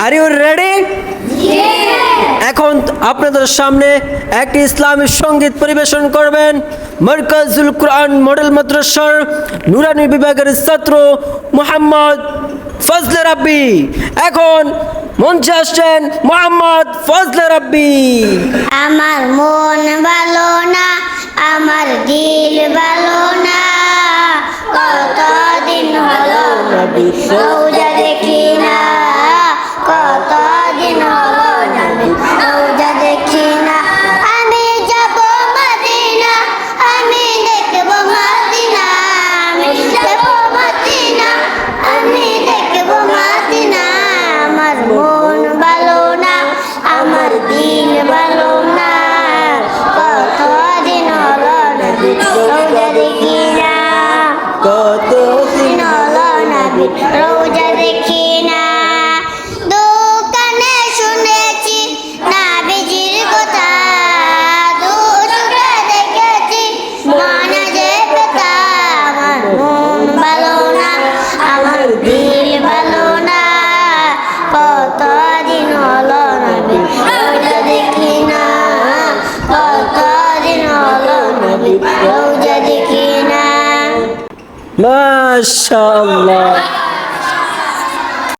Are you ready? এখন আপনাদের সামনে একটি ইসলামী সঙ্গীত পরিবেশন করবেন মারকাজুল কোরআন মডেল মাদ্রাসার নুরানি বিভাগের ছাত্র মোহাম্মদ ফজলে রাব্বি। এখন মঞ্চে আসছেন মোহাম্মদ ফজলে রাব্বি। আমার মন ভালো না, আমার দিল ভালো না, কতদিন হলো নবী রওজা দেখি না, কতদিন হলো নবী রওজা দেখি না। আমি যাব মদিনা, আমি দেখব মদিনা, আমি যাব মদিনা, আমি দেখব মদিনা। আমার মন ভালো না, আমার দিল ভালো না, কতদিন হলো নবী রওজা দেখি না, কতদিন হলো নবী রওজা দেখি না। দোকানে শুনেছি নবীজির কথা, দুচোখে দেখেছি মনে যে ব্যথা। আমার মন ভালো না, আমার দিল ভালো না, কতদিন হলো নবী রওজা দেখি না, কতদিন হলো নবী রওজা দেখি না। মাশাআল্লাহ।